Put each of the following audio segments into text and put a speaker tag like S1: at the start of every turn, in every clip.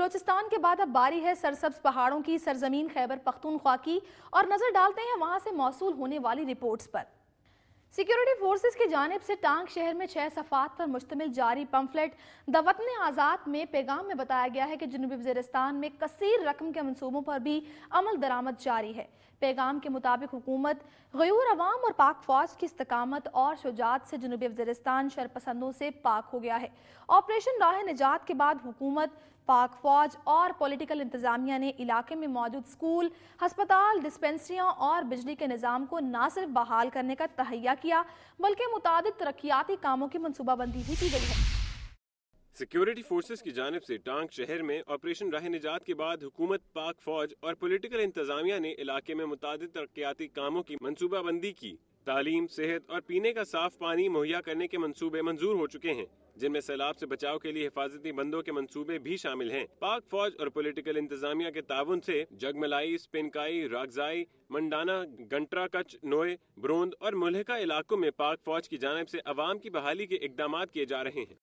S1: بلوچستان کے بعد اب باری ہے سرسبز پہاڑوں کی سرزمین خیبر پختونخوا کی، اور نظر ڈالتے ہیں وہاں سے موصول ہونے والی رپورٹس پر۔ سیکیورٹی فورسز کی جانب سے ٹانک شہر میں 6 صفحات پر مشتمل جاری پمفلٹ دی وطن آزاد میں پیغام میں بتایا گیا ہے کہ جنوبی وزیرستان میں کثیر رقم کے منصوبوں پر بھی عمل درآمد جاری ہے۔ پیغام کے مطابق حکومت غیور عوام اور پاک فوج کی استقامت اور شجاعت سے جنوبی وزیرستان شرپسندوں سے پاک ہو گیا ہے۔ آپریشن راہ نجات کے بعد حکومت، پاک فوج اور پولیٹیکل انتظامیہ نے علاقے میں موجود سکول، ہسپتال، ڈسپنسریاں اور بجلی کے نظام کو نہ صرف بحال کرنے کا تہیہ کیا بلکہ متعدد ترقیاتی کاموں کی منصوبہ بندی بھی کی گئی ہے۔
S2: سیکیورٹی فورسز کی جانب سے ٹانک شہر میں آپریشن راہ نجات کے بعد حکومت، پاک فوج اور پولیٹیکل انتظامیہ نے علاقے میں متعدد ترقیاتی کاموں کی منصوبہ بندی کی۔ تعلیم، صحت اور پینے کا صاف پانی مہیا کرنے کے منصوبے منظور ہو چکے ہیں، جن میں سیلاب سے بچاؤ کے لیے حفاظتی بندوں کے منصوبے بھی شامل ہیں۔ پاک فوج اور پولیٹیکل انتظامیہ کے تعاون سے جگملائی، سپنکائی، راگزائی، منڈانا، گنٹرا کچ، نوئے، بروند اور ملحقہ علاقوں میں پاک فوج کی جانب سے عوام کی بحالی کے اقدامات کیے جا رہے ہیں۔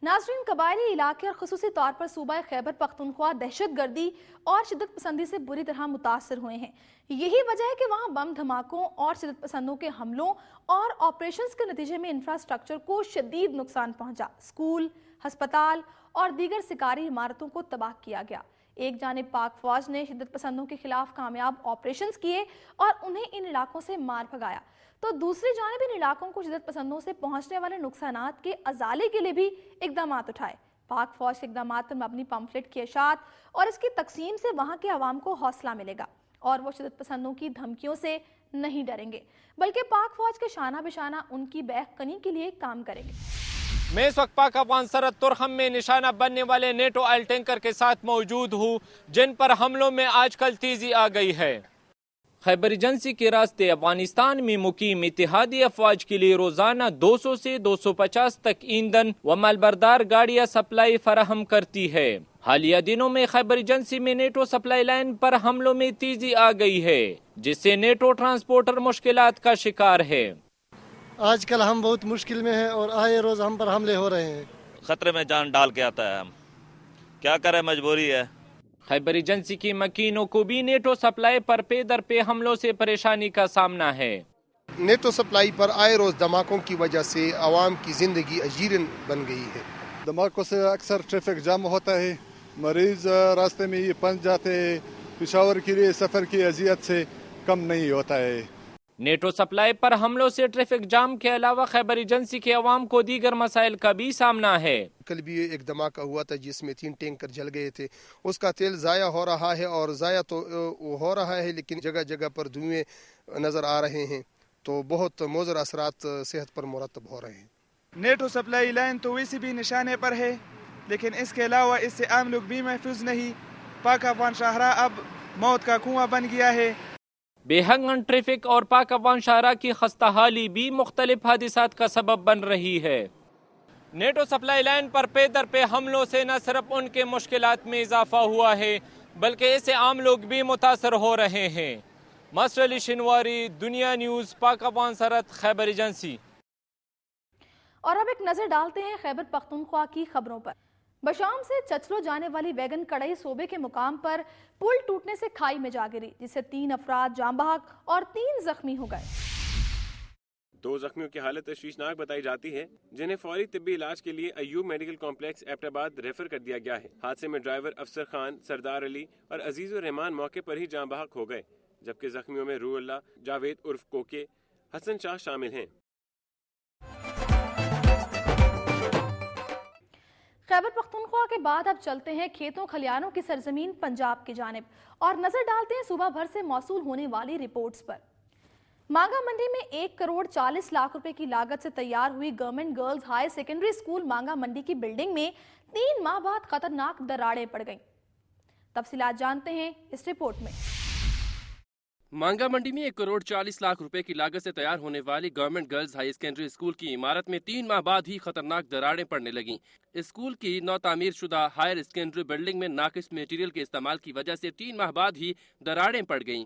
S1: ناظرین، قبائلی علاقے اور خصوصی طور پر صوبہ خیبر پختونخوا دہشت گردی اور شدت پسندی سے بری طرح متاثر ہوئے ہیں۔ یہی وجہ ہے کہ وہاں بم دھماکوں اور شدت پسندوں کے حملوں اور آپریشنز کے نتیجے میں انفراسٹرکچر کو شدید نقصان پہنچا، سکول، ہسپتال اور دیگر سرکاری عمارتوں کو تباہ کیا گیا۔ ایک جانب پاک فوج نے شدت پسندوں کے خلاف کامیاب آپریشنز کیے اور انہیں ان علاقوں سے مار بھگایا، تو دوسری جانب ان علاقوں کو شدت پسندوں سے پہنچنے والے نقصانات کے ازالے کے لیے بھی اقدامات اٹھائے۔ پاک فوج کے اقدامات پر مبنی پمفلٹ کی اشاعت اور اس کی تقسیم سے وہاں کے عوام کو حوصلہ ملے گا اور وہ شدت پسندوں کی دھمکیوں سے نہیں ڈریں گے، بلکہ پاک فوج کے شانہ بشانہ ان کی بیک کنی کے لیے کام کریں گے۔
S3: میں اس وقت پاک افغان سرحد ترخم میں نشانہ بننے والے نیٹو آئل ٹینکر کے ساتھ موجود ہوں، جن پر حملوں میں آج کل تیزی آ گئی ہے۔ خیبر ایجنسی کے راستے افغانستان میں مقیم اتحادی افواج کے لیے روزانہ 200 سے 250 تک ایندھن و مالبردار گاڑیاں سپلائی فراہم کرتی ہے۔ حالیہ دنوں میں خیبر ایجنسی میں نیٹو سپلائی لائن پر حملوں میں تیزی آ گئی ہے، جس سے نیٹو ٹرانسپورٹر مشکلات کا شکار ہے۔
S4: آج کل ہم بہت مشکل میں ہیں اور آئے روز ہم پر حملے ہو رہے ہیں۔
S5: خطرے میں جان ڈال کے آتا ہے، ہم کیا کریں، مجبوری ہے۔
S3: خیبر ایجنسی کی مکینوں کو بھی نیٹو سپلائی پر پے در پے حملوں سے پریشانی کا سامنا ہے۔
S6: نیٹو سپلائی پر آئے روز دھماکوں کی وجہ سے عوام کی زندگی اجیرن بن گئی ہے۔
S7: دھماکوں سے اکثر ٹریفک جام ہوتا ہے، مریض راستے میں ہی پھنس جاتے ہیں، پشاور کے لیے سفر کی اذیت سے کم نہیں ہوتا ہے۔
S3: نیٹو سپلائی پر حملوں سے ٹریفک جام کے علاوہ خیبر ایجنسی کے عوام کو دیگر مسائل کا بھی سامنا ہے۔
S6: کل بھی ایک دھماکہ ہوا تھا جس میں 3 ٹینکر جل گئے تھے، اس کا تیل ضائع ہو رہا ہے، اور ضائع تو ہو رہا ہے لیکن جگہ جگہ پر دھوئیں نظر آ رہے ہیں، تو بہت مضر اثرات صحت پر مرتب ہو رہے ہیں۔
S8: نیٹو سپلائی لائن تو ویسے بھی نشانے پر ہے، لیکن اس کے علاوہ اس سے عام لوگ بھی محفوظ نہیں۔ پاک افغان شاہراہ اب موت کا کنواں بن گیا ہے۔
S3: بے ہنگن ٹریفک اور پاک افغان شاہراہ کی خستہ حالی بھی مختلف حادثات کا سبب بن رہی ہے۔ نیٹو سپلائی لائن پر پے در پے حملوں سے نہ صرف ان کے مشکلات میں اضافہ ہوا ہے بلکہ اس سے عام لوگ بھی متاثر ہو رہے ہیں۔ ماسٹر علی شنواری، دنیا نیوز، پاک افغان سرحد، خیبر ایجنسی۔
S1: اور اب ایک نظر ڈالتے ہیں خیبر پختونخوا کی خبروں پر۔ بشام سے چچلو جانے والی ویگن کڑئی صوبے کے مقام پر پل ٹوٹنے سے کھائی میں جا گری، جس سے 3 افراد جاں بحق اور 3 زخمی ہو گئے۔
S2: 2 زخمیوں کی حالت تشویشناک بتائی جاتی ہے، جنہیں فوری طبی علاج کے لیے ایوب میڈیکل کمپلیکس ایبٹ آباد ریفر کر دیا گیا ہے۔ حادثے میں ڈرائیور افسر خان، سردار علی اور عزیز الرحمان موقع پر ہی جاں بحق ہو گئے، جبکہ زخمیوں میں روح اللہ، جاوید عرف کوکے، حسن شاہ شامل ہیں۔
S1: خیبر پختونخوا کے بعد اب چلتے ہیں کھیتوں کھلیانوں کی سرزمین پنجاب کی جانب اور نظر ڈالتے ہیں صوبہ بھر سے موصول ہونے والی رپورٹس پر۔ مانگا منڈی میں 1 کروڑ 40 لاکھ روپے کی لاگت سے تیار ہوئی government girls high secondary school مانگا منڈی کی بلڈنگ میں 3 ماہ بعد خطرناک دراڑیں پڑ گئیں۔ تفصیلات جانتے ہیں اس رپورٹ میں۔
S9: مانگا منڈی میں 1 کروڑ 40 لاکھ روپے کی لاگت سے تیار ہونے والی government girls high secondary school کی عمارت میں 3 ماہ بعد ہی خطرناک دراڑیں پڑنے لگیں۔ اسکول کی نو تعمیر شدہ ہائر سیکنڈری بلڈنگ میں ناقص میٹیریل کے استعمال کی وجہ سے 3 ماہ بعد ہی دراڑیں پڑ گئیں۔